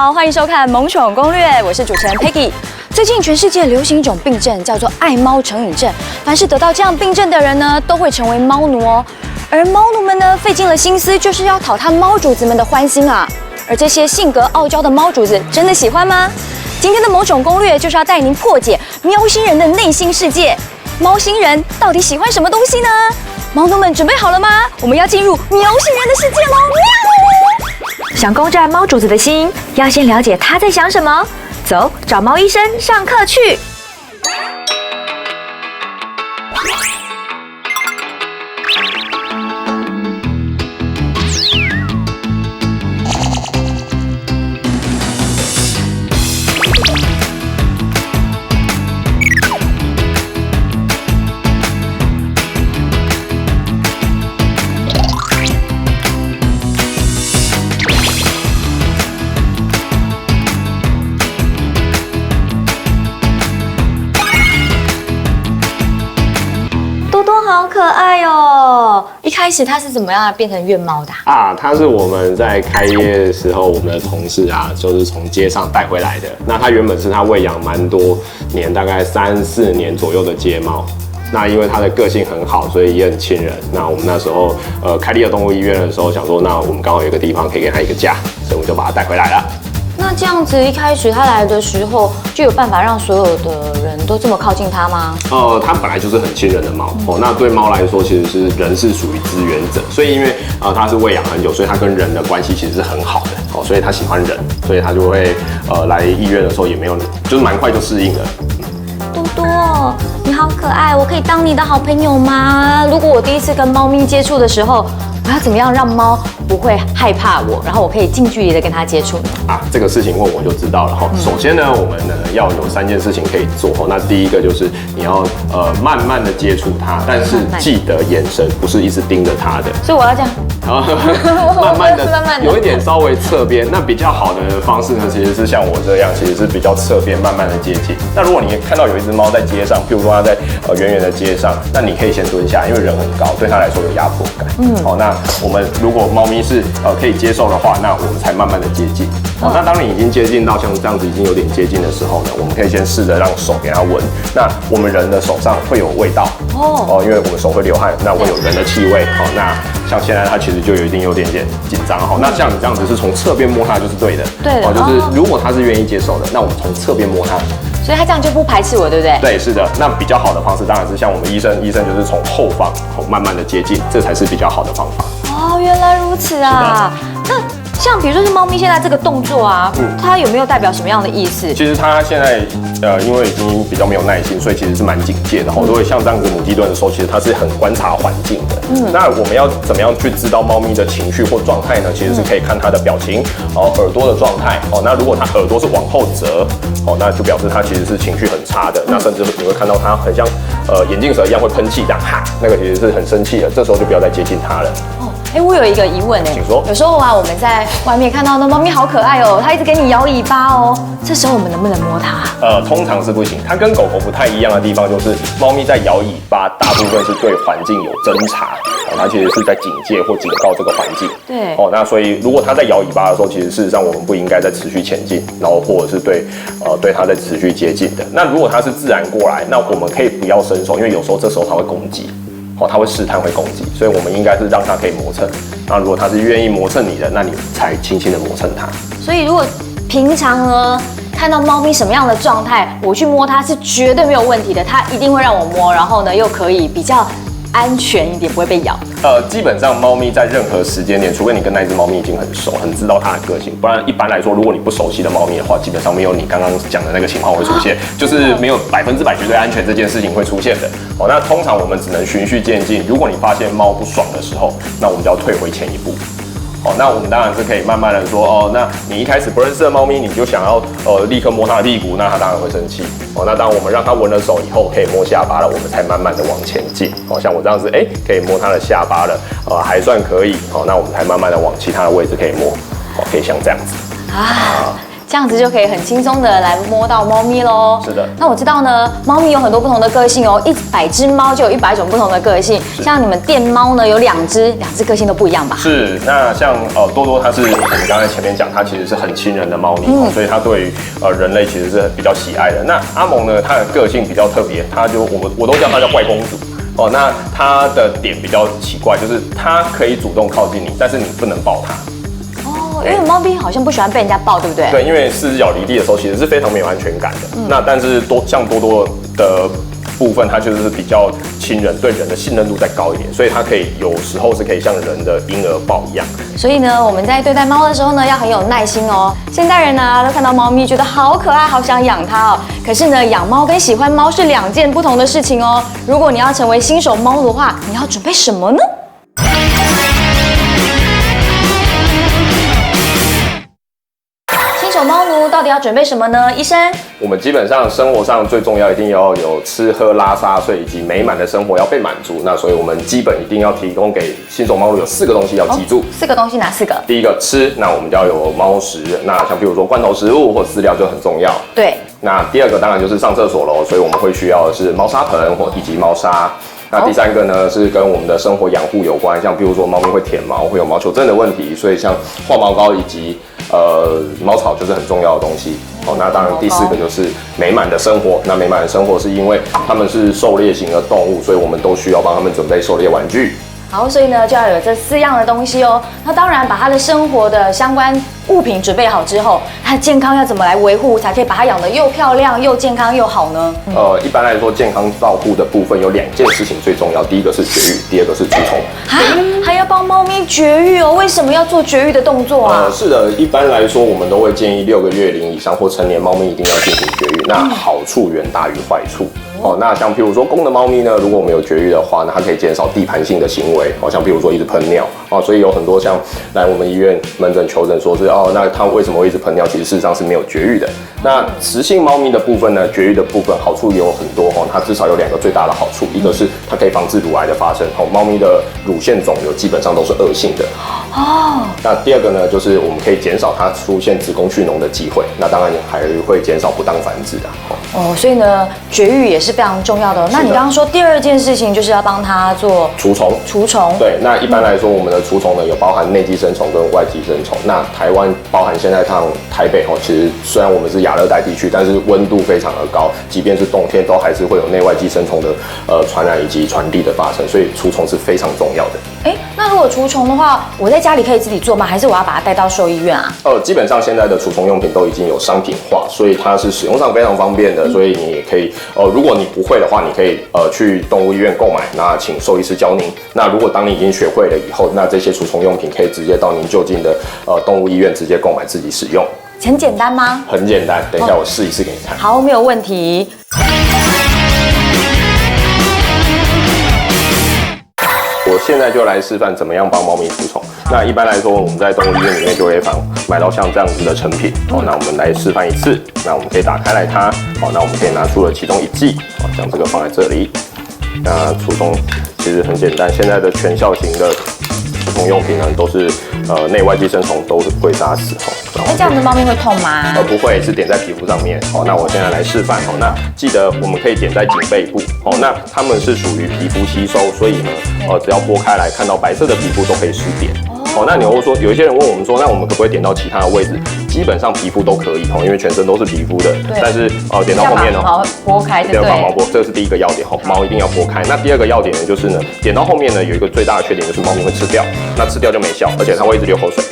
好，欢迎收看《萌宠攻略》，我是主持人 Peggy。最近全世界流行一种病症，叫做爱猫成瘾症。凡是得到这样病症的人呢，都会成为猫奴哦。而猫奴们呢，费尽了心思，就是要讨他猫主子们的欢心啊。而这些性格傲娇的猫主子，真的喜欢吗？今天的萌宠攻略就是要带您破解喵星人的内心世界。猫星人到底喜欢什么东西呢？猫奴们准备好了吗？我们要进入喵星人的世界喽！喵！想攻占猫主子的心，要先了解他在想什么。走，找猫医生上课去。好可爱哦！一开始它是怎么样变成院猫的它是我们在开业的时候，我们的同事就是从街上带回来的。那它原本是他喂养蛮多年，大概3、4年左右的街猫。那因为它的个性很好，所以也很亲人。那我们那时候开立了动物医院的时候，想说，那我们刚好有一个地方可以给它一个家，所以我们就把它带回来了。那这样子一开始它来的时候，就有办法让所有的人都这么靠近它吗？它本来就是很亲人的猫哦。那对猫来说，其实是人是属于资源者，所以因为它是喂养很久，所以它跟人的关系其实是很好的哦，所以它喜欢人，所以它就会来医院的时候也没有，就是蛮快就适应了。多多，你好可爱，我可以当你的好朋友吗？如果我第一次跟猫咪接触的时候，我要怎么样让猫不会害怕我，然后我可以近距离的跟它接触呢？这个事情问我就知道了哈。首先呢，我们呢要有3件事情可以做哈。那第一个就是你要慢慢的接触它，但是记得眼神不是一直盯着它的。所以我要这样。慢慢的，有一点稍微侧边。那比较好的方式呢，其实是像我这样，其实是比较侧边，慢慢的接近。那如果你看到有一只猫在街上，譬如说它在远远的街上，那你可以先蹲下，因为人很高，对它来说有压迫感。那我们如果猫咪是可以接受的话，那我们才慢慢的接近。那当你已经接近到像这样子已经有点接近的时候呢，我们可以先试着让手给它闻。那我们人的手上会有味道因为我们手会流汗，那会有人的气味。那像现在它其实就有点紧张那像你这样子是从侧边摸它就是对的，就是如果它是愿意接受的，那我们从侧边摸它，所以它这样就不排斥我，对不对？对，是的。那比较好的方式当然是像我们医生就是从后方慢慢的接近，这才是比较好的方法。原来如此啊。那像比如说是猫咪现在这个动作它有没有代表什么样的意思？其实它现在因为已经比较没有耐心，所以其实是蛮警戒的所以像这样子母鸡蹲的时候，其实它是很观察环境的。那我们要怎么样去知道猫咪的情绪或状态呢？其实是可以看它的表情，耳朵的状态那如果它耳朵是往后折那就表示它其实是情绪很差的。那甚至你会看到它很像眼镜蛇一样会喷气这样那个其实是很生气的，这时候就不要再接近它了。我有一个疑问请说。有时候我们在外面看到那猫咪好可爱它一直给你摇尾巴这时候我们能不能摸它？通常是不行。它跟狗狗不太一样的地方就是，猫咪在摇尾巴，大部分是对环境有侦查，它其实是在警戒或警告这个环境。对。那所以如果它在摇尾巴的时候，其实事实上我们不应该再持续前进，然后或者是对它在持续接近的。那如果它是自然过来，那我们可以不要伸手，因为有时候这时候它会攻击。它会试探，会攻击，所以我们应该是让它可以磨蹭。那如果它是愿意磨蹭你的，那你才轻轻的磨蹭它。所以如果平常呢看到猫咪什么样的状态，我去摸它是绝对没有问题的，它一定会让我摸，然后呢又可以比较安全一点，不会被咬。基本上猫咪在任何时间点，除非你跟那只猫咪已经很熟，很知道它的个性，不然一般来说，如果你不熟悉的猫咪的话，基本上没有你刚刚讲的那个情况会出现，就是没有100%绝对安全这件事情会出现的。那通常我们只能循序渐进。如果你发现猫不爽的时候，那我们就要退回前一步。那我们当然是可以慢慢的说那你一开始不认识的猫咪，你就想要立刻摸它的屁股，那它当然会生气那当我们让它闻了手以后，可以摸下巴了，我们才慢慢的往前进像我这样子可以摸它的下巴了还算可以那我们才慢慢的往其他的位置可以摸可以像这样子这样子就可以很轻松的来摸到猫咪喽。是的。那我知道呢，猫咪有很多不同的个性哦，100只猫就有100种不同的个性。像你们店猫呢，有2只个性都不一样吧？是。那像多多，它是我们刚才前面讲，它其实是很亲人的猫咪，所以它对于人类其实是比较喜爱的。那阿蒙呢，它的个性比较特别，它就我都叫它叫怪公主。那它的点比较奇怪，就是它可以主动靠近你，但是你不能抱它。因为猫咪好像不喜欢被人家抱，对不对？对，因为4只脚离地的时候，其实是非常没有安全感的。那但是像多多的部分，它就是比较亲人，对人的信任度再高一点，所以它可以有时候是可以像人的婴儿抱一样。所以呢，我们在对待猫的时候呢，要很有耐心哦。现代人呢，都看到猫咪觉得好可爱，好想养它哦。可是呢，养猫跟喜欢猫是2件不同的事情哦。如果你要成为新手猫奴的话，你要准备什么呢？新手猫奴到底要准备什么呢？医生，我们基本上生活上最重要，一定要有吃喝拉撒睡以及美满的生活要被满足。那所以我们基本一定要提供给新手猫奴有4个东西要记住。4个东西哪4个？第一个吃，那我们就要有猫食。那像比如说罐头食物或饲料就很重要。对。那第2个当然就是上厕所喽，所以我们会需要的是猫砂盆或以及猫砂。那第3个呢是跟我们的生活养护有关，像比如说猫咪会舔毛，会有毛球症的问题，所以像化毛膏以及猫草就是很重要的东西。那当然第4个就是美满的生活。那美满的生活是因为它们是狩猎型的动物，所以我们都需要帮它们准备狩猎玩具。好，所以呢就要有这4样的东西哦。那当然，把它的生活的相关物品准备好之后，它的健康要怎么来维护，才可以把它养得又漂亮又健康又好呢？一般来说，健康照护的部分有2件事情最重要，第一个是绝育，第2个是除虫。还要帮猫咪绝育哦？为什么要做绝育的动作啊？是的，一般来说，我们都会建议6个月龄以上或成年猫咪一定要进行绝育，那好处远大于坏处。那像譬如说公的猫咪呢，如果我们有绝育的话，那它可以减少地盘性的行为，像譬如说一直喷尿所以有很多像来我们医院门诊求诊说是那它为什么会一直喷尿？其实事实上是没有绝育的。那雌性猫咪的部分呢，绝育的部分好处也有很多它至少有2个最大的好处，一个是它可以防治乳癌的发生猫咪的乳腺肿瘤基本上都是恶性的那第2个呢，就是我们可以减少它出现子宫蓄脓的机会，那当然还会减少不当繁殖的所以呢，绝育也是非常重要的。那你刚刚说第2件事情就是要帮它做除虫。对，那一般来说，我们的除虫呢有包含内寄生虫跟外寄生虫。那台湾包含现在像台北其实虽然我们是亚热带地区，但是温度非常的高，即便是冬天都还是会有内外寄生虫的传染以及传递的发生，所以除虫是非常重要的。那如果除虫的话，我在家里可以自己做吗？还是我要把它带到兽医院啊？基本上现在的除虫用品都已经有商品化，所以它是使用上非常方便的。所以你也可以如果你不会的话，你可以去动物医院购买，那请兽医师教您。那如果当你已经学会了以后，那这些除虫用品可以直接到您就近的动物医院直接购买自己使用。很简单吗？很简单，等一下我试一试给你看。好，没有问题。我现在就来示范怎么样帮猫咪除虫。那一般来说，我们在动物医院里面就会买到像这样子的成品那我们来示范一次。那我们可以打开来它那我们可以拿出了其中1剂将这个放在这里。那除虫其实很简单，现在的全效型的除虫用品呢，都是内外寄生虫都会杀死这样的猫咪会痛吗？不会，是点在皮肤上面那我现在来示范那记得我们可以点在颈背部那它们是属于皮肤吸收，所以呢只要剥开来看到白色的皮肤都可以施点那你会说有一些人问我们说，那我们可不可以点到其他的位置？基本上皮肤都可以因为全身都是皮肤的。但是点到后面毛剥开对不对？把毛剥，这是第1个要点毛一定要剥开。那第2个要点呢，就是呢点到后面呢有一个最大的缺点就是猫咪会吃掉，那吃掉就没效，而且它会一直流口水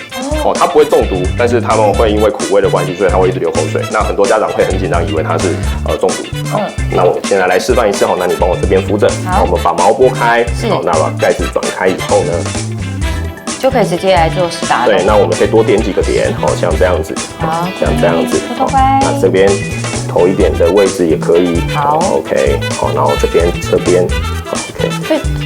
它不会中毒，但是它们会因为苦味的关系，所以它会一直流口水。那很多家长会很紧张，以为它是中毒。那我现在来示范一次那你帮我这边扶着，我们把毛剥开，那把盖子转开以后呢，就可以直接来做施打。对，那我们可以多点几个点像这样子，像这样子。那这边头一点的位置也可以。好 ，OK， 然后这边侧边，OK。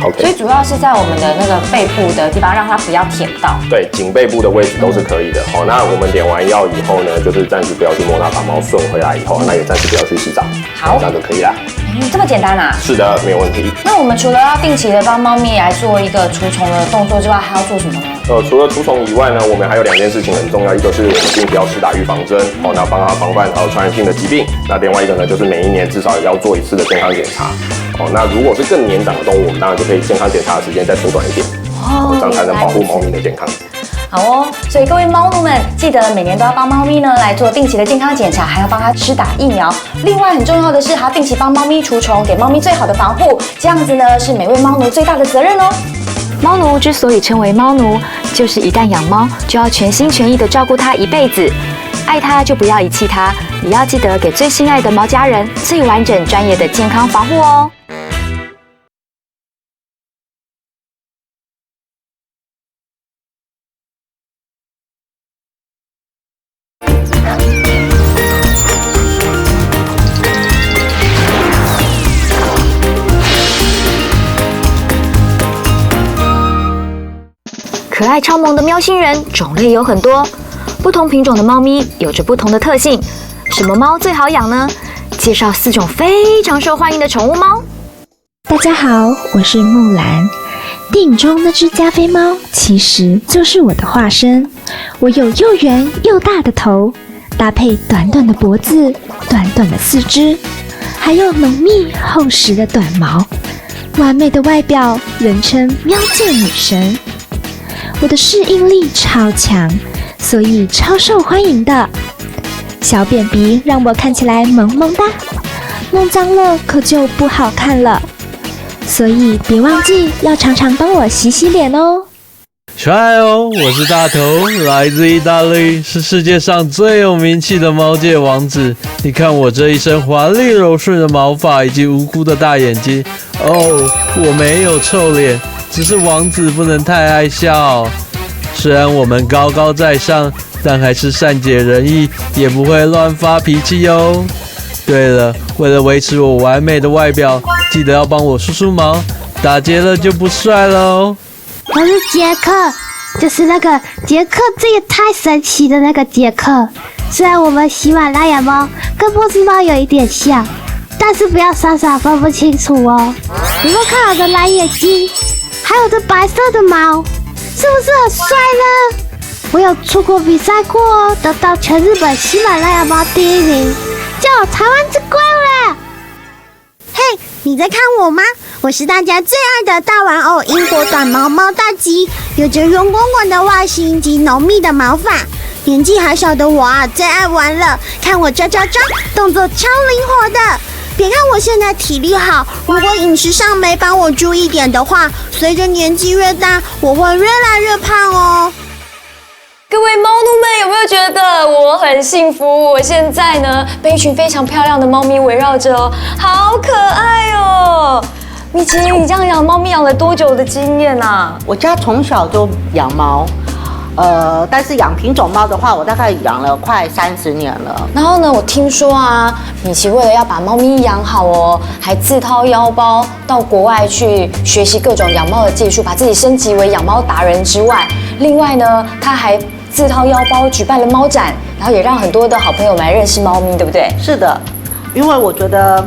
OK， 所以主要是在我们的那个背部的地方，让它不要舔到。对，颈背部的位置都是可以的。好，那我们点完药以后呢，就是暂时不要去摸它，把猫顺回来以后，那也暂时不要去洗澡。好，这样就可以啦。这么简单啊？是的，没有问题。那我们除了要定期的帮猫咪来做一个除虫的动作之外，还要做什么呢？除了除虫以外呢，我们还有2件事情很重要，一个是我们定期要施打预防针，那帮它防范传染性的疾病。那另外一个呢，就是每1年至少也要做1次的健康检查。那如果是更年长的动物，我们当然就可以健康检查的时间再缩短一点，这样才能保护猫咪的健康。好哦，所以各位猫奴们，记得每年都要帮猫咪呢来做定期的健康检查，还要帮它施打疫苗。另外很重要的是，还要定期帮猫咪除虫，给猫咪最好的防护。这样子呢，是每位猫奴最大的责任哦。猫奴之所以称为猫奴，就是一旦养猫，就要全心全意的照顾它一辈子。爱它就不要遗弃它，也要记得给最心爱的猫家人最完整专业的健康防护哦。可爱超萌的喵星人种类有很多，不同品种的猫咪有着不同的特性。什么猫最好养呢？介绍4种非常受欢迎的宠物猫。大家好，我是木兰。电影中那只加菲猫其实就是我的化身。我有又圆又大的头，搭配短短的脖子、短短的4肢，还有浓密厚实的短毛，完美的外表，人称喵界女神。我的适应力超强，所以超受欢迎的。小扁鼻让我看起来萌萌哒，弄脏了可就不好看了，所以别忘记要常常帮我洗洗脸哦。嗨哦，我是大头，来自意大利，是世界上最有名气的猫界王子。你看我这一身华丽柔顺的毛发以及无辜的大眼睛。哦，我没有臭脸，只是王子不能太爱笑。虽然我们高高在上，但还是善解人意，也不会乱发脾气哟。对了，为了维持我完美的外表，记得要帮我梳梳毛，打结了就不帅喽。我是杰克，就是那个杰克，这也太神奇的那个杰克。虽然我们喜马拉雅猫跟波斯猫有一点像，但是不要傻傻分不清楚哦。你们看我的蓝眼睛，还有这白色的毛，是不是很帅呢？我有出国比赛过哦，得到全日本喜马拉雅猫第1名，叫我台湾之光了。嘿，你在看我吗？我是大家最爱的大玩偶英国短毛猫大吉，有着圆滚滚的外形及浓密的毛发。年纪还小的我啊，最爱玩了，看我抓抓抓，动作超灵活的。别看我现在体力好，如果饮食上没帮我注意点的话，随着年纪越大，我会越来越胖哦。各位猫奴们有没有觉得我很幸福？我现在呢被一群非常漂亮的猫咪围绕着哦，好可爱哦！米奇，你这样养猫咪养了多久的经验啊？我家从小就养猫，但是养品种猫的话，我大概养了快30年了。然后呢，我听说啊，米奇为了要把猫咪养好哦，还自掏腰包到国外去学习各种养猫的技术，把自己升级为养猫达人之外，另外呢，他还自掏腰包举办了猫展，然后也让很多的好朋友们来认识猫咪，对不对？是的，因为我觉得，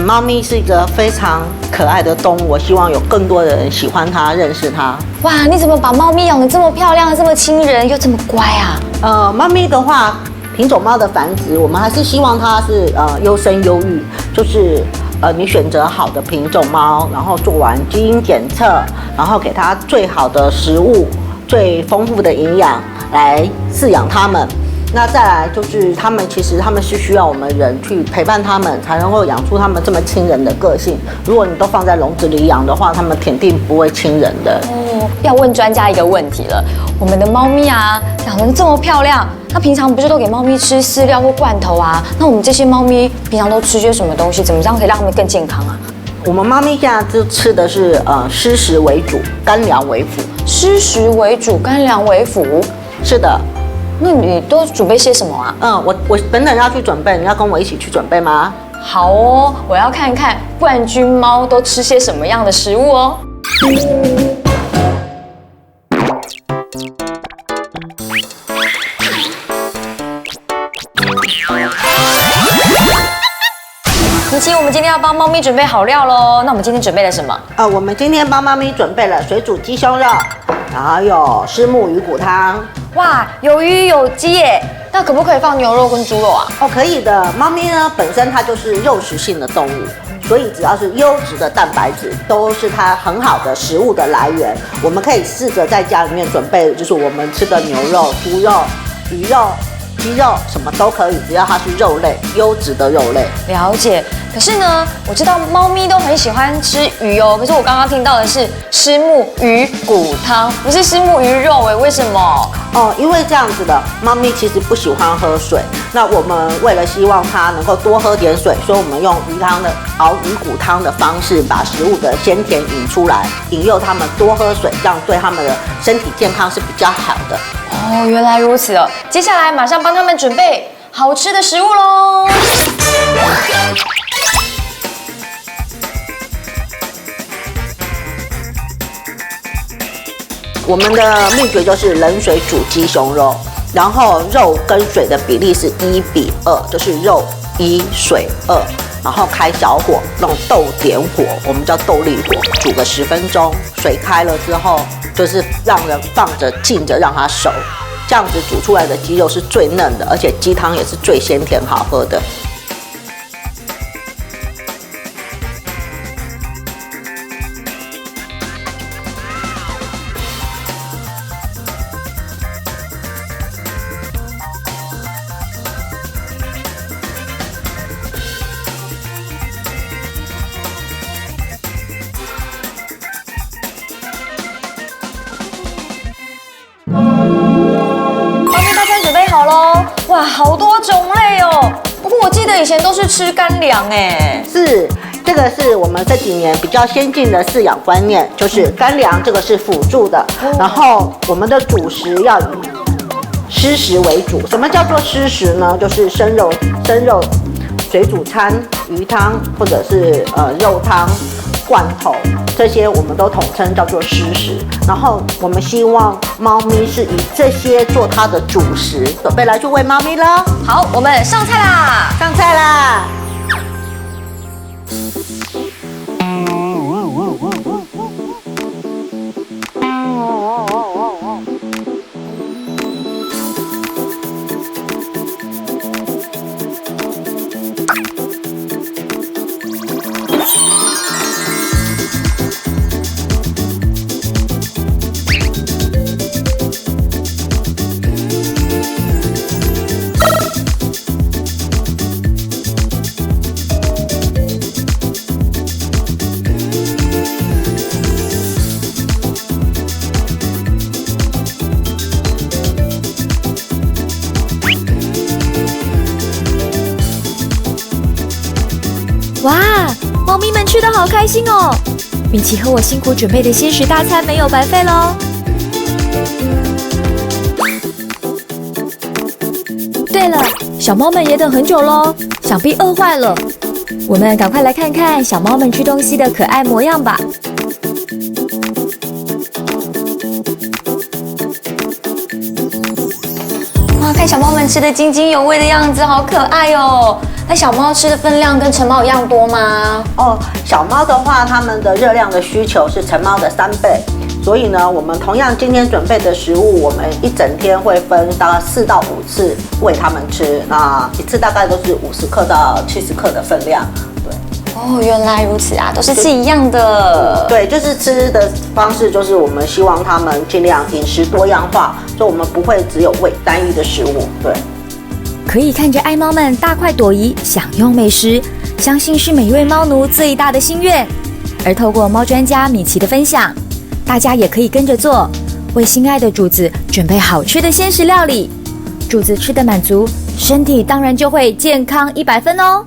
猫咪是一个非常可爱的动物，我希望有更多的人喜欢它、认识它。哇，你怎么把猫咪养得这么漂亮、这么亲人又这么乖啊？猫咪的话，品种猫的繁殖，我们还是希望它是优生优育，就是你选择好的品种猫，然后做完基因检测，然后给它最好的食物、最丰富的营养来饲养它们。那再来就是他们是需要我们人去陪伴他们，才能够养出他们这么亲人的个性。如果你都放在笼子里养的话，他们肯定不会亲人的。要问专家一个问题了，我们的猫咪啊，养得这么漂亮，那平常不是都给猫咪吃饲料或罐头啊？那我们这些猫咪平常都吃些什么东西？怎么样可以让它们更健康啊？我们猫咪现在就吃的是湿食为主，干粮为辅。湿食为主，干粮为辅。是的。那你都准备些什么啊？我等等要去准备，你要跟我一起去准备吗？好哦，我要看看冠军猫都吃些什么样的食物哦。米奇，我们今天要帮猫咪准备好料喽。那我们今天准备了什么？我们今天帮猫咪准备了水煮鸡胸肉，然后有虱目鱼骨汤。哇，有鱼有鸡耶！那可不可以放牛肉跟猪肉啊？可以的。猫咪呢本身它就是肉食性的动物，所以只要是优质的蛋白质，都是它很好的食物的来源。我们可以试着在家里面准备，就是我们吃的牛肉、猪肉、鱼肉、鸡肉，什么都可以，只要它是肉类，优质的肉类。了解。可是呢，我知道猫咪都很喜欢吃鱼哦。可是我刚刚听到的是虱目鱼骨汤，不是虱目鱼肉哎，为什么？因为这样子的猫咪其实不喜欢喝水。那我们为了希望它能够多喝点水，所以我们用熬鱼骨汤的方式，把食物的鲜甜引出来，引诱它们多喝水，这样对它们的身体健康是比较好的。哦，原来如此哦。接下来马上帮他们准备好吃的食物喽。我们的秘诀就是冷水煮鸡胸肉，然后肉跟水的比例是1:2，就是肉1水2，然后开小火，用豆点火，我们叫豆粒火，煮个10分钟。水开了之后，就是让人放着静着让它熟，这样子煮出来的鸡肉是最嫩的，而且鸡汤也是最鲜甜好喝的。哇，好多种类哦！不过我记得以前都是吃干粮哎。是，这个是我们这几年比较先进的饲养观念，就是干粮这个是辅助的，然后我们的主食要以湿食为主。什么叫做湿食呢？就是生肉、水煮餐、鱼汤或者是肉汤、罐头，这些我们都统称叫做湿食。然后我们希望猫咪是以这些做它的主食，准备来去喂猫咪了。好，我们上菜啦！上菜啦！哇，猫咪们吃得好开心哦！米奇和我辛苦准备的鲜食大餐没有白费喽。对了，小猫们也等很久喽，想必饿坏了。我们赶快来看看小猫们吃东西的可爱模样吧。哇，看小猫们吃得津津有味的样子，好可爱哦！那小猫吃的分量跟成猫一样多吗？小猫的话，它们的热量的需求是成猫的3倍，所以呢，我们同样今天准备的食物，我们一整天会分大概4到5次喂它们吃，那一次大概都是50克到70克的分量。对。哦，原来如此啊，都是吃一样的。对，就是吃的方式，就是我们希望它们尽量饮食多样化，所以我们不会只有喂单一的食物。对。可以看着爱猫们大快朵颐，享用美食，相信是每一位猫奴最大的心愿。而透过猫专家米奇的分享，大家也可以跟着做，为心爱的主子准备好吃的鲜食料理。主子吃得满足，身体当然就会健康100分哦。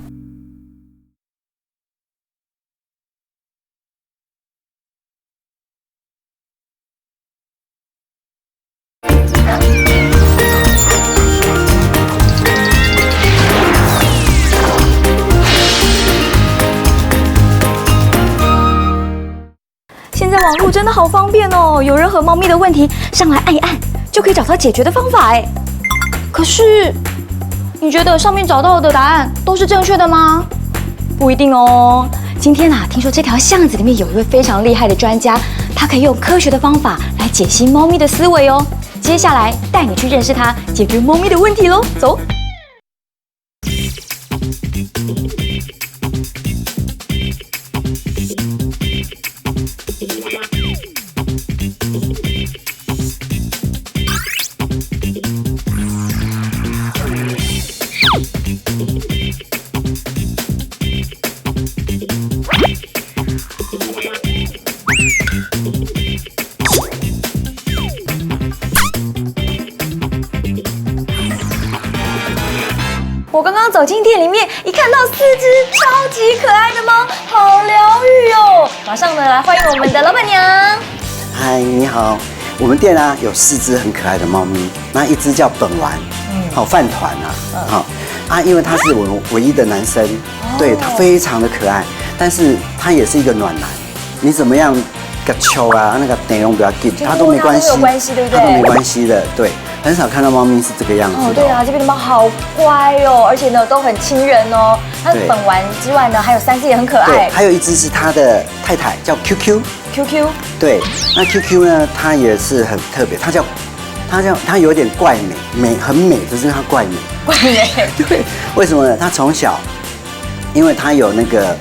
的好方便哦，有任何猫咪的问题上来按一按，就可以找到解决的方法哎。可是，你觉得上面找到的答案都是正确的吗？不一定哦。今天啊，听说这条巷子里面有一位非常厉害的专家，他可以用科学的方法来解析猫咪的思维哦。接下来带你去认识他，解决猫咪的问题喽，走。我刚刚走进店里面，一看到4只超级可爱的猫，好疗愈哦！马上呢来欢迎我们的老板娘。嗨，你好，我们店啊有4只很可爱的猫咪，那一只叫本丸，好饭团因为他是我唯一的男生，对他非常的可爱，但是他也是一个暖男，你怎么样个球啊，那个内容不要紧，他都没关系，对不对？他都没关系的，对。很少看到猫咪是这个样子的。对啊，这边的猫好乖哦，而且呢都很亲人哦。它本丸之外呢，还有3只也很可爱。对，还有一只是他的太太，叫 QQ。QQ。对，那 QQ 呢，它也是很特别，它有点怪美，很美，可是它怪美。怪美。对，为什么呢？它从小，因为它有那个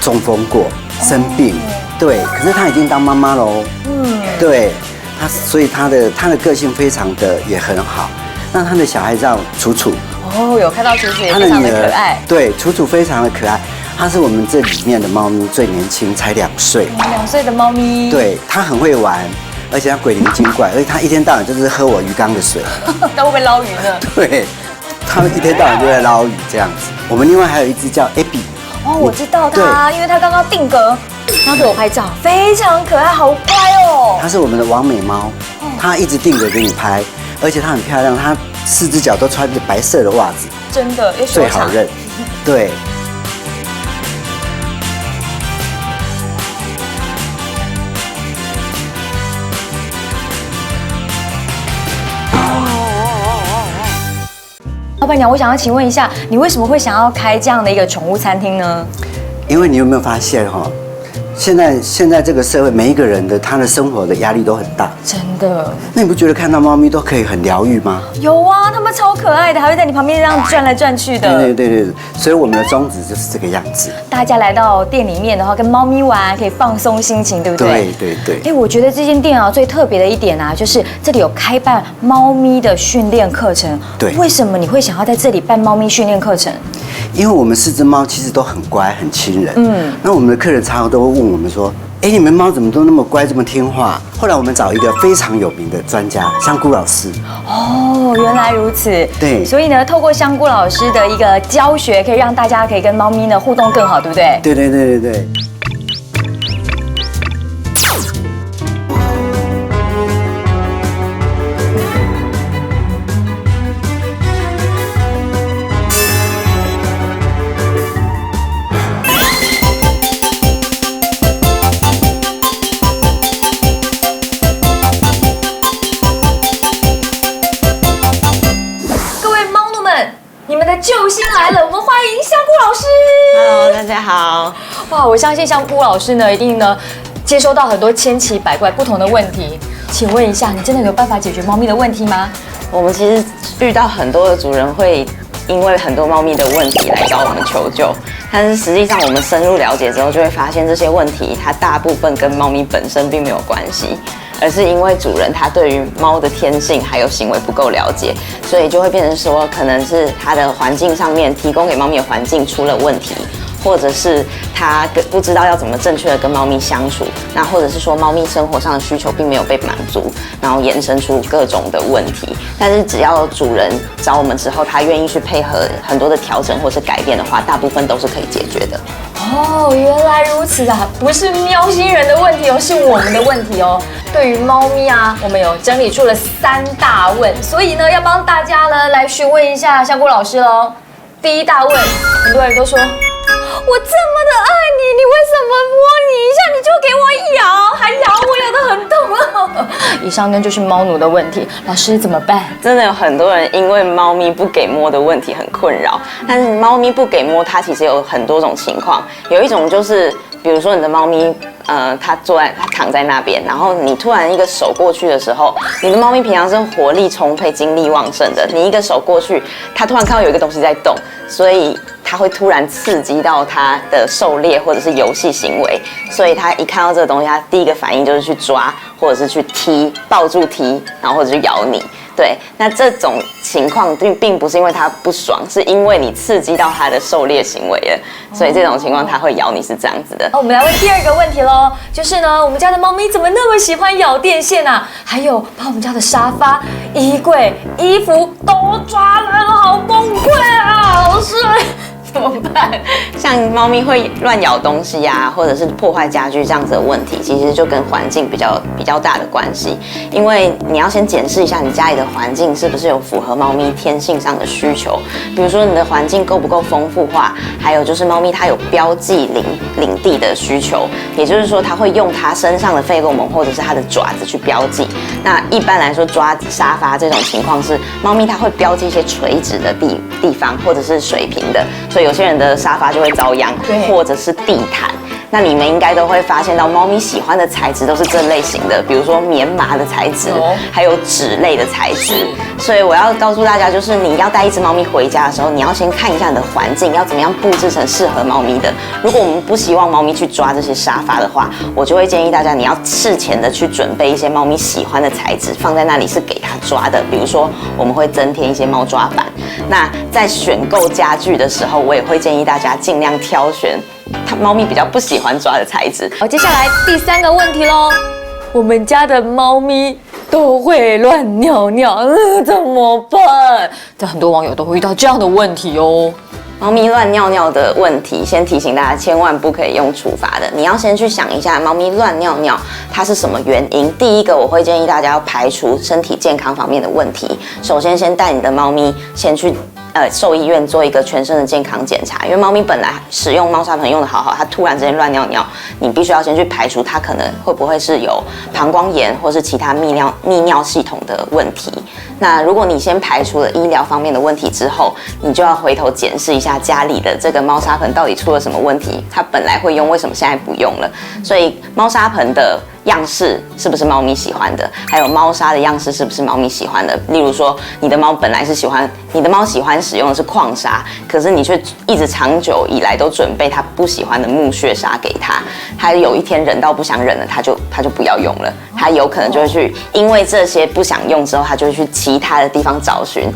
中风过，生病，对，可是它已经当妈妈喽。对。所以他的个性非常的也很好。那他的小孩叫楚楚。哦，有看到楚楚也非常的可爱。对，楚楚非常的可爱。它是我们这里面的猫咪最年轻，才2岁。2岁的猫咪。对，它很会玩，而且它鬼灵精怪，而且它一天到晚就是喝我鱼缸的水。它会不会捞鱼呢？对，它一天到晚就在捞鱼这样子。我们另外还有一只叫 Abby。哦，我知道它，因为它刚刚定格，它给我拍照，非常可爱，好乖哦。它是我们的王美猫，它一直定格给你拍，而且它很漂亮，它4只脚都穿着白色的袜子，真的最好认。对。老板娘，我想要请问一下，你为什么会想要开这样的一个宠物餐厅呢？因为你有没有发现现在这个社会，每一个人的他的生活的压力都很大，真的。那你不觉得看到猫咪都可以很疗愈吗？有啊，它们超可爱的，还会在你旁边这样转来转去的。对，所以我们的宗旨就是这个样子。大家来到店里面的话，跟猫咪玩可以放松心情，对不对？对。我觉得这间店啊最特别的一点啊，就是这里有开办猫咪的训练课程。对。为什么你会想要在这里办猫咪训练课程？因为我们4只猫其实都很乖，很亲人。那我们的客人常常都会问我们说，你们猫怎么都那么乖，这么听话？后来我们找一个非常有名的专家，香菇老师。哦，原来如此。对。所以呢，透过香菇老师的一个教学，可以让大家可以跟猫咪呢互动更好，对不对？对。救星来了，我们欢迎香菇老师。Hello， 大家好。哇，我相信香菇老师呢，一定呢接收到很多千奇百怪不同的问题。请问一下，你真的有办法解决猫咪的问题吗？我们其实遇到很多的主人会因为很多猫咪的问题来找我们求救，但是实际上我们深入了解之后，就会发现这些问题它大部分跟猫咪本身并没有关系。而是因为主人他对于猫的天性还有行为不够了解，所以就会变成说，可能是他的环境上面提供给猫咪的环境出了问题，或者是他不知道要怎么正确的跟猫咪相处，那或者是说猫咪生活上的需求并没有被满足，然后衍生出各种的问题。但是只要主人找我们之后，他愿意去配合很多的调整或是改变的话，大部分都是可以解决的。哦，原来如此啊，不是喵星人的问题哦，是我们的问题哦。对于猫咪啊，我们有整理出了3大问，所以呢，要帮大家呢来询问一下香菇老师喽。第一大问，很多人都说，我这么的爱你，你为什么摸你一下你就给我咬，还咬我，咬得很痛啊！以上呢就是猫奴的问题，老师怎么办？真的有很多人因为猫咪不给摸的问题很困扰，但是猫咪不给摸，它其实有很多种情况，有一种就是，比如说你的猫咪。它躺在那边，然后你突然一个手过去的时候，你的猫咪平常是活力充沛、精力旺盛的，你一个手过去，它突然看到有一个东西在动，所以它会突然刺激到它的狩猎或者是游戏行为，所以它一看到这个东西，它第一个反应就是去抓，或者是去踢，抱住踢，然后或者是咬你。对，那这种情况并不是因为它不爽，是因为你刺激到它的狩猎行为了，所以这种情况它会咬你是这样子的。我们来问第二个问题喽，就是呢，我们家的猫咪怎么那么喜欢咬电线啊？还有把我们家的沙发、衣柜、衣服都抓烂了，好崩溃啊！老师。怎么办？像猫咪会乱咬东西呀，或者是破坏家具这样子的问题，其实就跟环境比较大的关系。因为你要先检视一下你家里的环境是不是有符合猫咪天性上的需求，比如说你的环境够不够丰富化，还有就是猫咪它有标记领地的需求，也就是说它会用它身上的费洛蒙或者是它的爪子去标记。那一般来说抓沙发这种情况是猫咪它会标记一些垂直的地方或者是水平的，所以有些人的沙发就会遭殃，或者是地毯。那你们应该都会发现到，猫咪喜欢的材质都是这类型的，比如说棉麻的材质，还有纸类的材质。所以我要告诉大家，就是你要带一只猫咪回家的时候，你要先看一下你的环境，要怎么样布置成适合猫咪的。如果我们不希望猫咪去抓这些沙发的话，我就会建议大家，你要事前的去准备一些猫咪喜欢的材质，放在那里是给它抓的。比如说，我们会增添一些猫抓板。那在选购家具的时候，我也会建议大家尽量挑选它猫咪比较不喜欢抓的材质。好，接下来第三个问题喽，我们家的猫咪都会乱尿尿，怎么办？这很多网友都会遇到这样的问题哦。猫咪乱尿尿的问题，先提醒大家，千万不可以用处罚的。你要先去想一下，猫咪乱尿尿它是什么原因？第一个，我会建议大家要排除身体健康方面的问题。首先，先带你的猫咪先去兽医院做一个全身的健康检查，因为猫咪本来使用猫砂盆用的好好，它突然之间乱尿尿，你必须要先去排除它可能会不会是有膀胱炎或是其他泌尿系统的问题。那如果你先排除了医疗方面的问题之后，你就要回头检视一下家里的这个猫砂盆到底出了什么问题，它本来会用，为什么现在不用了？所以猫砂盆的样式是不是猫咪喜欢的？还有猫砂的样式是不是猫咪喜欢的？例如说，你的猫本来是你的猫喜欢使用的是矿砂，可是你却一直长久以来都准备它不喜欢的木屑砂给它，它有一天忍到不想忍了，它就不要用了。它有可能就会去，因为这些不想用之后，它就会去其他的地方找寻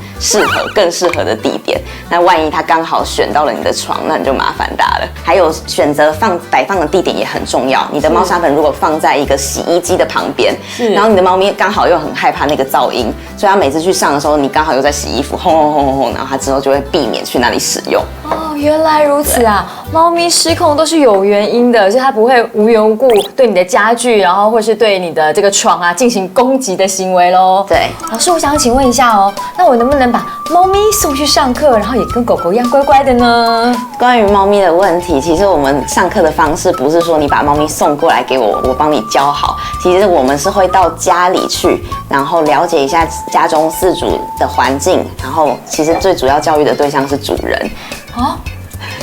更适合的地点。那万一它刚好选到了你的床，那你就麻烦大了。还有选择摆放的地点也很重要。你的猫砂盆如果放在一个洗衣机的旁边，然后你的猫咪刚好又很害怕那个噪音，所以它每次去上的时候，你刚好又在洗衣服，轰轰轰轰轰，然后它之后就会避免去那里使用。哦，原来如此啊！猫咪失控都是有原因的，所以它不会无缘无故对你的家具，然后或是对你的这个床啊进行攻击的行为咯。对，老师，我想请问一下哦，那我能不能把猫咪送去上课，然后也跟狗狗一样乖乖的呢？关于猫咪的问题，其实我们上课的方式不是说你把猫咪送过来给我，我帮你教好。其实我们是会到家里去，然后了解一下家中饲主的环境，然后其实最主要教育的对象是主人。哦，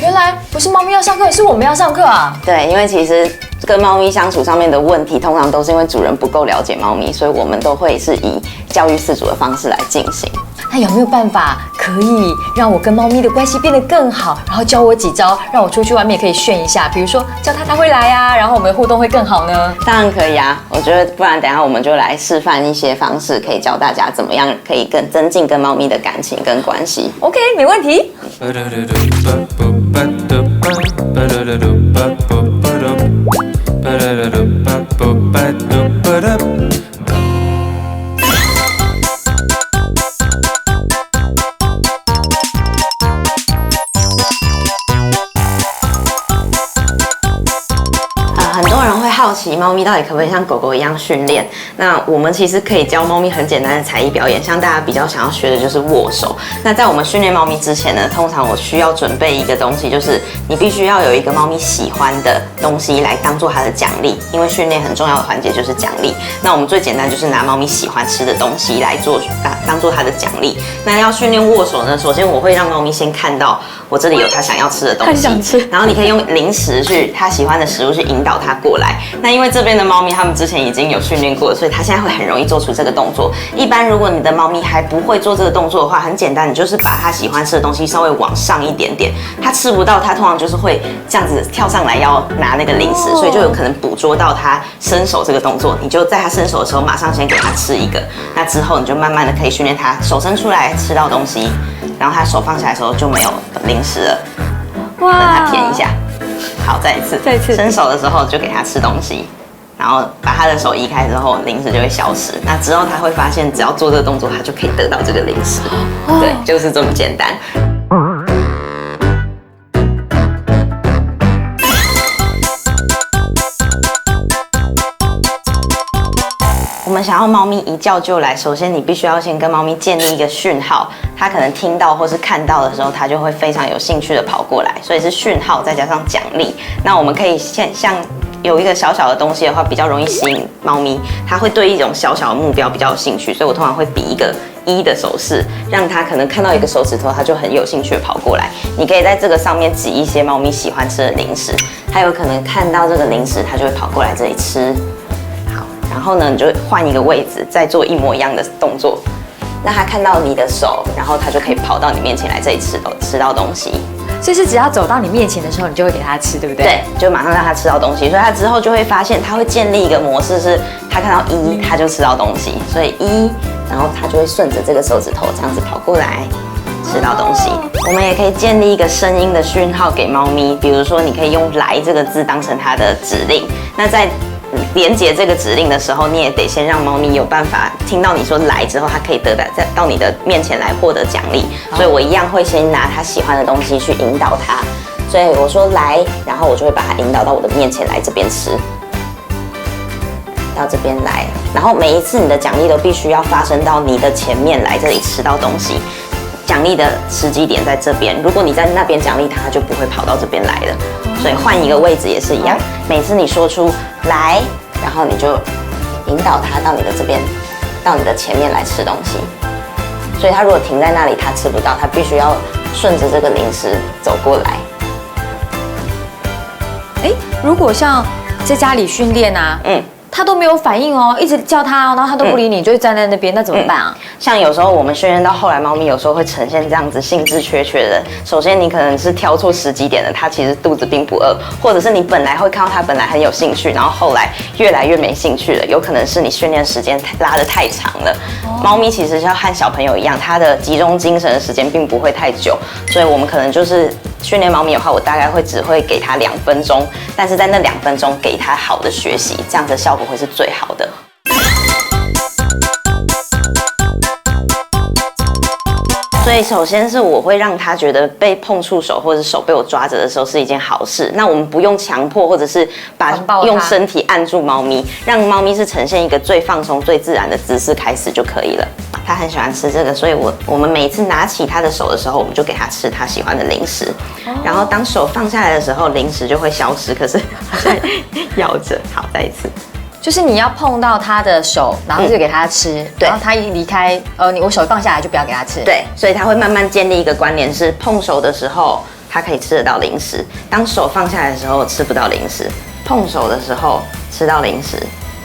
原来不是猫咪要上课，是我们要上课啊！对，因为其实跟猫咪相处上面的问题，通常都是因为主人不够了解猫咪，所以我们都会是以教育饲主的方式来进行。那有没有办法可以让我跟猫咪的关系变得更好，然后教我几招，让我出去外面可以炫一下？比如说叫它会来啊，然后我们的互动会更好呢？当然可以啊，我觉得不然等一下我们就来示范一些方式，可以教大家怎么样可以更增进跟猫咪的感情跟关系。OK， 没问题。很多人会好奇奇猫咪到底可不可以像狗狗一样训练。那我们其实可以教猫咪很简单的才艺表演，像大家比较想要学的就是握手。那在我们训练猫咪之前呢，通常我需要准备一个东西，就是你必须要有一个猫咪喜欢的东西来当做它的奖励，因为训练很重要的环节就是奖励。那我们最简单就是拿猫咪喜欢吃的东西来当做它的奖励。那要训练握手呢，首先我会让猫咪先看到我这里有它想要吃的东西，然后你可以用零食去它喜欢的食物去引导它过来。那因为这边的猫咪它们之前已经有训练过，所以它现在会很容易做出这个动作。一般如果你的猫咪还不会做这个动作的话，很简单，你就是把它喜欢吃的东西稍微往上一点点，它吃不到，它通常就是会这样子跳上来要拿那个零食，所以就有可能捕捉到它伸手这个动作。你就在它伸手的时候，马上先给它吃一个，那之后你就慢慢的可以训练它手伸出来吃到东西，然后它手放下来的时候就没有零食了。哇！让它舔一下。好，再一次，伸手的时候就给它吃东西，然后把它的手移开之后，零食就会消失。那之后它会发现，只要做这个动作，它就可以得到这个零食。对，就是这么简单。我们想要猫咪一叫就来，首先你必须要先跟猫咪建立一个讯号，它可能听到或是看到的时候，它就会非常有兴趣的跑过来，所以是讯号再加上奖励。那我们可以像有一个小小的东西的话，比较容易吸引猫咪，它会对一种小小的目标比较有兴趣，所以我通常会比一个1的手势，让它可能看到一个手指头，它就很有兴趣的跑过来。你可以在这个上面挤一些猫咪喜欢吃的零食，它有可能看到这个零食，它就会跑过来这里吃。然后呢，你就换一个位置，再做一模一样的动作，让它看到你的手，然后它就可以跑到你面前来这里吃到东西。所以是只要走到你面前的时候，你就会给它吃，对不对？对，就马上让它吃到东西。所以它之后就会发现，它会建立一个模式，是它看到1，它就吃到东西。所以1，然后它就会顺着这个手指头这样子跑过来。吃到东西，我们也可以建立一个声音的讯号给猫咪，比如说你可以用“来”这个字当成它的指令。那在连接这个指令的时候，你也得先让猫咪有办法听到你说“来”之后，它可以再到你的面前来获得奖励。所以我一样会先拿它喜欢的东西去引导它。所以我说“来”，然后我就会把它引导到我的面前来这边吃。到这边来，然后每一次你的奖励都必须要发生到你的前面来这里吃到东西。奖励的时机点在这边，如果你在那边奖励它，就不会跑到这边来了。所以换一个位置也是一样，每次你说出来，然后你就引导它到你的这边，到你的前面来吃东西。所以它如果停在那里，它吃不到，它必须要顺着这个零食走过来。如果像在家里训练啊，它都没有反应哦，一直叫它，然后它都不理你，就会站在那边，那怎么办啊？像有时候我们训练到后来，猫咪有时候会呈现这样子兴致缺缺的。首先你可能是挑错时机点了，它其实肚子并不饿，或者是你本来会看到它本来很有兴趣，然后后来越来越没兴趣了，有可能是你训练时间拉得太长了。猫咪其实要和小朋友一样，它的集中精神的时间并不会太久，所以我们可能就是训练猫咪的话，我大概只会给它2分钟，但是在那2分钟给它好的学习，这样的效果会是最好的。所以首先是我会让他觉得被碰触手或者手被我抓着的时候是一件好事。那我们不用强迫或者是用身体按住猫咪，让猫咪是呈现一个最放松、最自然的姿势开始就可以了。他很喜欢吃这个，所以我们每一次拿起他的手的时候，我们就给他吃他喜欢的零食。然后当手放下来的时候，零食就会消失，可是他在咬着。好，再一次。就是你要碰到他的手，然后就给他吃，然后他一离开，我手放下来就不要给他吃。对，所以他会慢慢建立一个观念，是碰手的时候他可以吃得到零食，当手放下来的时候吃不到零食，碰手的时候吃到零食，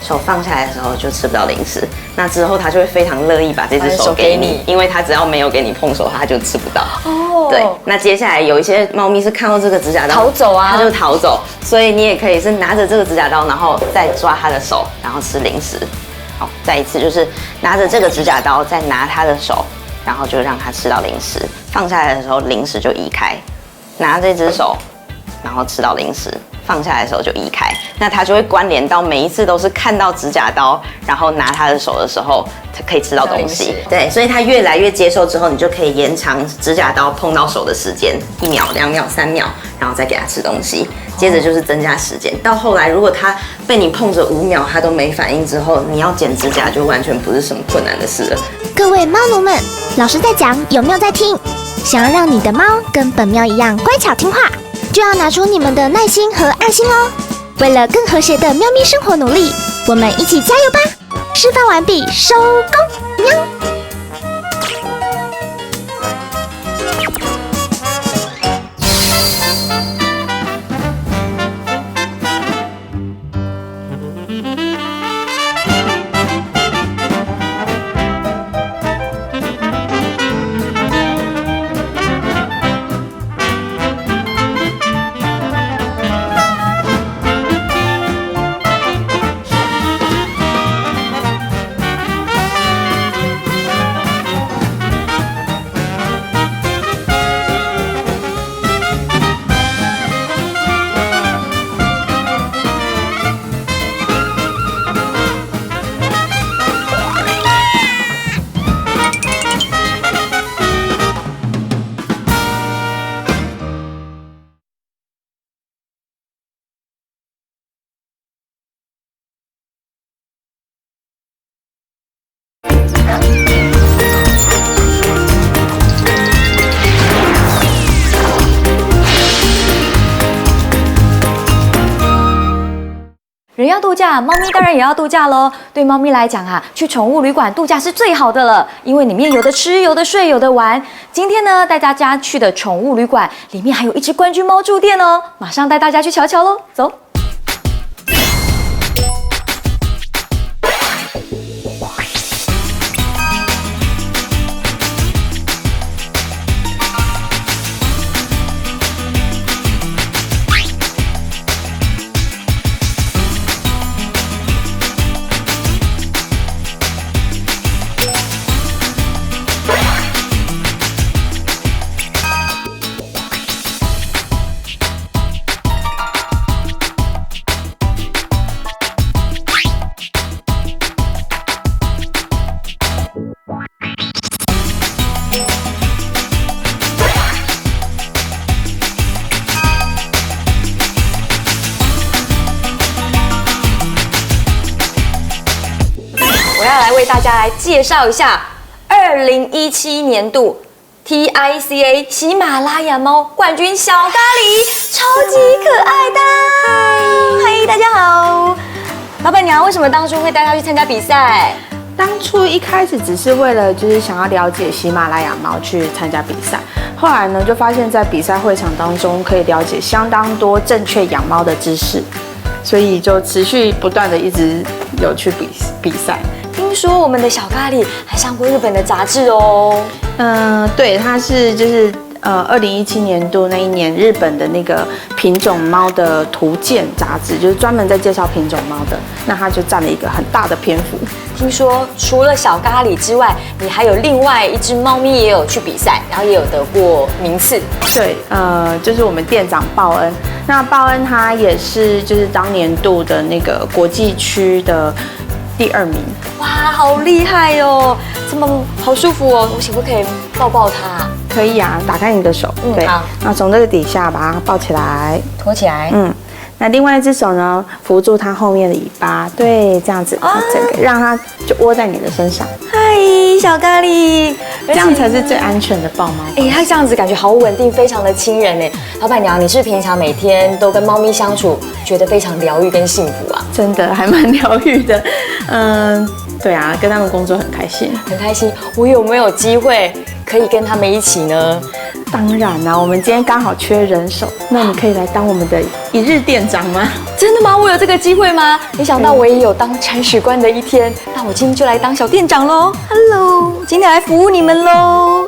手放下来的时候就吃不到零食。那之后他就会非常乐意把这只手给你，因为他只要没有给你碰手，他就吃不到。哦，对。那接下来有一些猫咪是看到这个指甲刀逃走啊，它就逃走，所以你也可以是拿着这个指甲刀，然后再抓它的手，然后吃零食。好，再一次就是拿着这个指甲刀，再拿它的手，然后就让它吃到零食。放下来的时候，零食就移开。拿这只手，然后吃到零食。放下来的时候就移开，那它就会关联到每一次都是看到指甲刀，然后拿它的手的时候，它可以吃到东西。对，所以它越来越接受之后，你就可以延长指甲刀碰到手的时间，1秒、2秒、3秒，然后再给它吃东西。接着就是增加时间。到后来，如果它被你碰着5秒它都没反应之后，你要剪指甲就完全不是什么困难的事了。各位猫奴们，老师在讲，有没有在听？想要让你的猫跟本喵一样乖巧听话，就要拿出你们的耐心和爱心哦。为了更和谐的喵咪生活努力，我们一起加油吧！示范完毕，收工，喵。人要度假，猫咪当然也要度假喽。对猫咪来讲啊，去宠物旅馆度假是最好的了，因为里面有的吃、有的睡、有的玩。今天呢，带大家去的宠物旅馆里面还有一只冠军猫住店哦，马上带大家去瞧瞧喽，走。我要来为大家来介绍一下2017年度 TICA 喜马拉雅猫冠军小咖喱，超级可爱的。嗨，大家好。老板娘为什么当初会带它去参加比赛？当初一开始只是为了就是想要了解喜马拉雅猫去参加比赛，后来呢就发现在比赛会场当中可以了解相当多正确养猫的知识，所以就持续不断的一直有去比赛。听说我们的小咖喱还上过日本的杂志哦。对，它是就是2017年度那一年日本的那个品种猫的图鉴杂志，就是专门在介绍品种猫的，那它就占了一个很大的篇幅。听说除了小咖喱之外，你还有另外一只猫咪也有去比赛，然后也有得过名次。对，就是我们店长鲍恩。那鲍恩他也是就是当年度的那个国际区的第2名。哇，好厉害哦！这么好舒服哦，我可不可以抱抱它？可以啊，打开你的手，对，好，那从这个底下把它抱起来，托起来，那另外一只手呢，扶住它后面的尾巴，对，这样子，整个让它就窝在你的身上。嗨，小咖喱，这样才是最安全的抱猫。它这样子感觉好稳定，非常的亲人哎。老板娘，你是平常每天都跟猫咪相处，觉得非常疗愈跟幸福啊？真的还蛮疗愈的，对啊，跟他们工作很开心，很开心。我有没有机会可以跟他们一起呢？当然啦，我们今天刚好缺人手，那你可以来当我们的一日店长吗？真的吗？我有这个机会吗？没想到我也有当铲屎官的一天，那我今天就来当小店长喽。Hello， 今天来服务你们喽。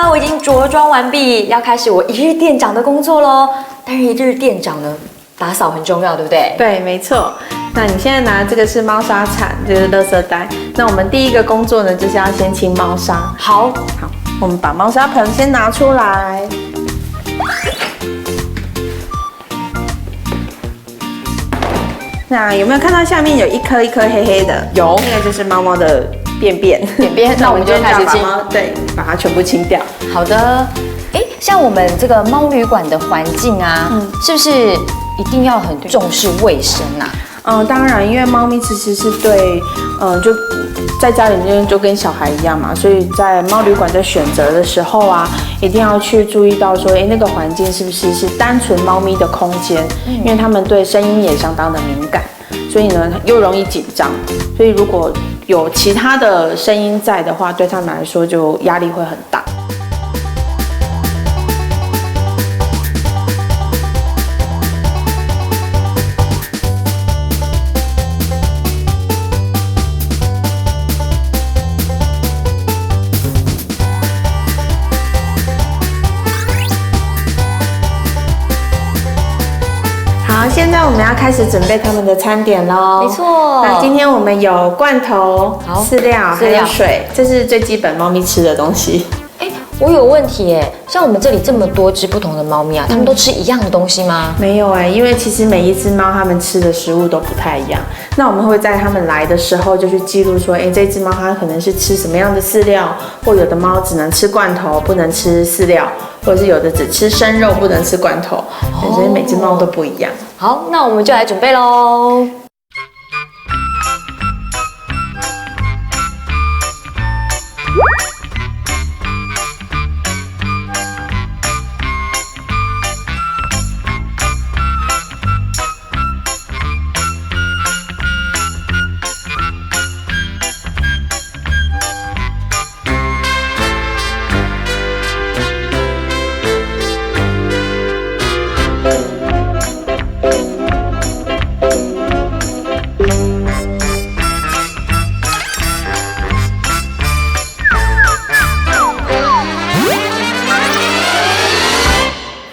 我已经着装完毕，要开始我一日店长的工作喽。担任一日店长呢，打扫很重要，对不对？对，没错。那你现在拿这个是猫砂铲，就是垃圾袋。那我们第一个工作呢，就是要先清猫砂。好，我们把猫砂盆先拿出来。那有没有看到下面有一颗一颗黑黑的？有，那个就是猫猫的便便。那我们就开始清。对，把它全部清掉。好的。像我们这个猫旅馆的环境啊，是不是一定要很重视卫生啊？当然，因为猫咪其实是对，就在家里面就跟小孩一样嘛，所以在猫旅馆在选择的时候啊，一定要去注意到说，那个环境是不是单纯猫咪的空间，因为它们对声音也相当的敏感，所以呢又容易紧张，所以如果有其他的声音在的话，对它们来说就压力会很大。好，现在我们要开始准备他们的餐点喽。没错。那今天我们有罐头、饲料还有水，这是最基本猫咪吃的东西。我有问题耶，像我们这里这么多只不同的猫咪啊，它们都吃一样的东西吗？没有因为其实每一只猫它们吃的食物都不太一样。那我们会在它们来的时候就去记录说，这只猫它可能是吃什么样的饲料，或有的猫只能吃罐头，不能吃饲料，或者是有的只吃生肉，不能吃罐头。所以每只猫都不一样。好，那我们就来准备喽。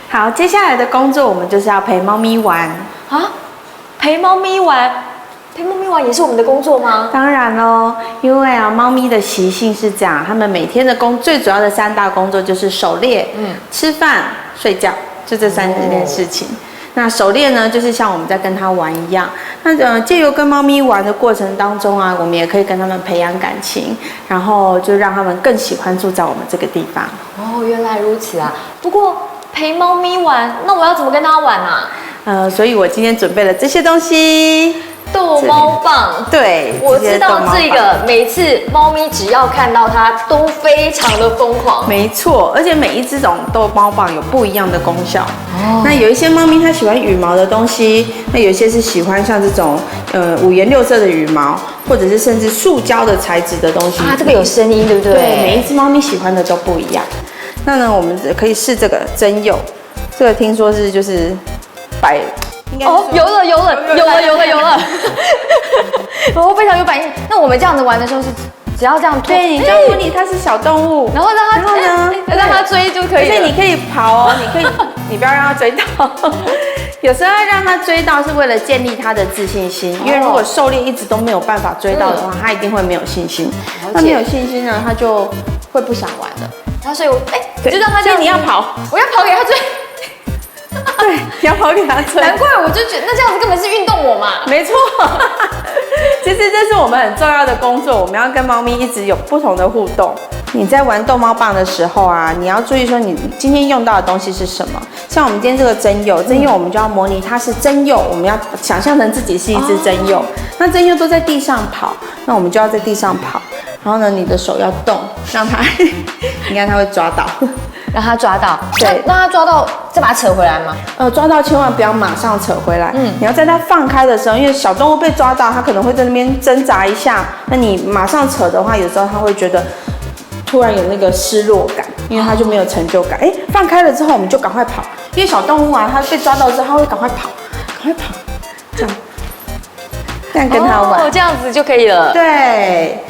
好，接下来的工作我们就是要陪猫咪玩啊，陪猫咪玩也是我们的工作吗？当然喽，因为猫咪的习性是这样，它们每天的最主要的3大工作就是狩猎、吃饭、睡觉，就这3件事情。那狩猎呢，就是像我们在跟它玩一样。那借由跟猫咪玩的过程当中啊，我们也可以跟它们培养感情，然后就让它们更喜欢住在我们这个地方。原来如此啊。不过陪猫咪玩，那我要怎么跟它玩啊？所以我今天准备了这些东西。逗猫棒，对，我知道这个，每次猫咪只要看到它都非常的疯狂。没错，而且每一只逗猫棒有不一样的功效。那有一些猫咪它喜欢羽毛的东西，那有一些是喜欢像这种5颜6色的羽毛，或者是甚至塑胶的材质的东西。这个有声音，对不对？对，每一只猫咪喜欢的都不一样。那呢，我们可以试这个针釉，这个听说是就是有了，非常有反应。那我们这样子玩的时候是只要这样推，对，你这样模拟它是小动物，然后让它追就可以了。所以你可以跑你不要让它追到。有时候要让它追到是为了建立它的自信心，因为如果狩猎一直都没有办法追到的话，它一定会没有信心。那没有信心呢，它就会不想玩了。然后所以就让它这样，你要跑，我要跑给它追。对，你要跑给它追。难怪我就觉得那这样子根本是运动我嘛。没错，其实这是我们很重要的工作，我们要跟猫咪一直有不同的互动。你在玩逗猫棒的时候啊，你要注意说你今天用到的东西是什么。像我们今天这个针釉，我们就要模拟它是针釉，我们要想象成自己是一只针釉。那针釉都在地上跑，那我们就要在地上跑。然后呢，你的手要动，让它，你看它会抓到。让它抓到，对，让它抓到，再把它扯回来吗？抓到千万不要马上扯回来，你要在它放开的时候，因为小动物被抓到，它可能会在那边挣扎一下，那你马上扯的话，有时候它会觉得突然有那个失落感，因为它就没有成就感。放开了之后，我们就赶快跑，因为小动物啊，它被抓到之后，它会赶快跑，这样跟它玩，这样子就可以了。对。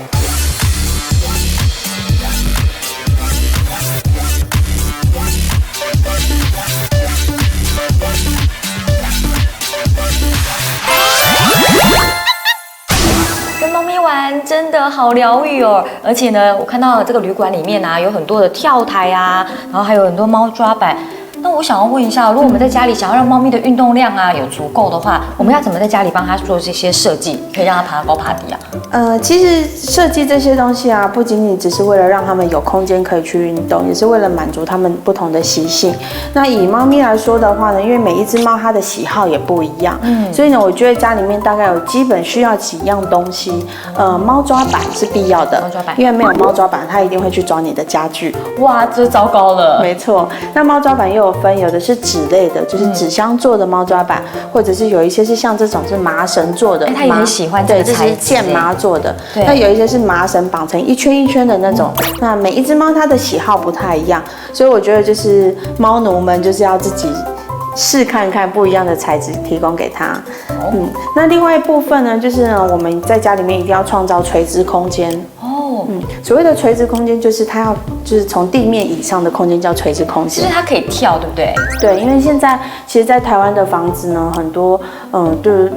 的，好疗愈哦！而且呢，我看到这个旅馆里面啊，有很多的跳台啊，然后还有很多猫抓板。那我想要问一下，如果我们在家里想要让猫咪的运动量啊有足够的话，我们要怎么在家里帮它做这些设计，可以让它爬高爬低啊？其实设计这些东西啊，不仅仅只是为了让它们有空间可以去运动，也是为了满足它们不同的习性。那以猫咪来说的话呢，因为每一只猫它的喜好也不一样，所以呢，我觉得家里面大概有基本需要几样东西。猫抓板是必要的，猫抓板，因为没有猫抓板，它一定会去抓你的家具。哇，这糟糕了。没错，那猫抓板又有分，有的是纸类的，就是纸箱做的猫抓板，或者是有一些是像这种是麻绳做的，它也很喜欢这个材质，这是剑麻做的。那有一些是麻绳绑成一圈一圈的那种。那每一只猫它的喜好不太一样，所以我觉得就是猫奴们就是要自己试看看不一样的材质提供给它。那另外一部分呢，就是呢我们在家里面一定要创造垂直空间。所谓的垂直空间就是它要就是从地面以上的空间叫垂直空间，就是它可以跳，对不对？对，因为现在其实，在台湾的房子呢，很多就是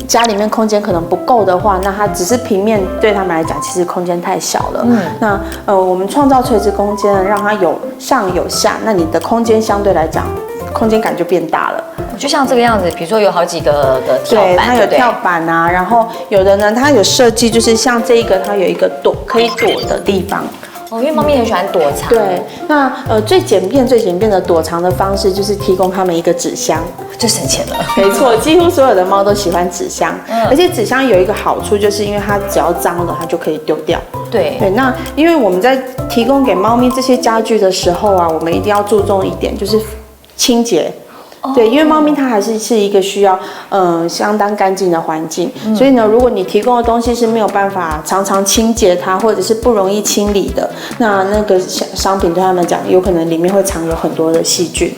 家里面空间可能不够的话，那它只是平面对他们来讲，其实空间太小了。那我们创造垂直空间，让它有上有下，那你的空间相对来讲，空间感就变大了。就像这个样子，比如说有好几个的跳板，对，它有跳板啊，然后有的呢，它有设计，就是像这一个，它有一个可以躲的地方。因为猫咪很喜欢躲藏。对，那最简便的躲藏的方式就是提供它们一个纸箱，就省钱了。没错，几乎所有的猫都喜欢纸箱，而且纸箱有一个好处，就是因为它只要脏了，它就可以丢掉。对，那因为我们在提供给猫咪这些家具的时候啊，我们一定要注重一点，就是清洁。对，因为猫咪它还是一个需要相当干净的环境，所以呢，如果你提供的东西是没有办法常常清洁它，或者是不容易清理的，那个商品对他们讲，有可能里面会藏有很多的细菌。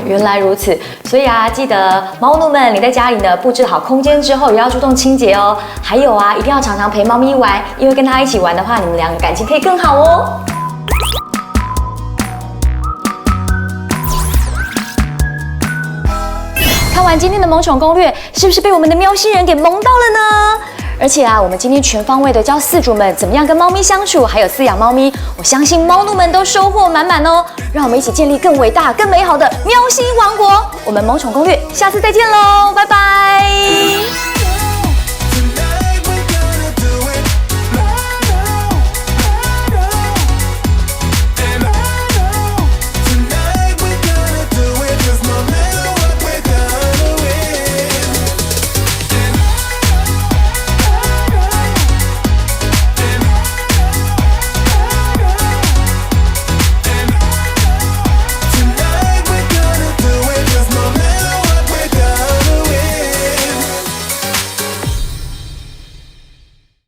原来如此，所以啊，记得猫奴们，你在家里呢布置好空间之后，也要注重清洁哦。还有啊，一定要常常陪猫咪玩，因为跟它一起玩的话，你们两个感情可以更好哦。看完今天的萌宠攻略，是不是被我们的喵星人给萌到了呢？而且啊，我们今天全方位的教饲主们怎么样跟猫咪相处，还有饲养猫咪，我相信猫奴们都收获满满哦。让我们一起建立更伟大、更美好的喵星王国。我们萌宠攻略，下次再见喽，拜拜。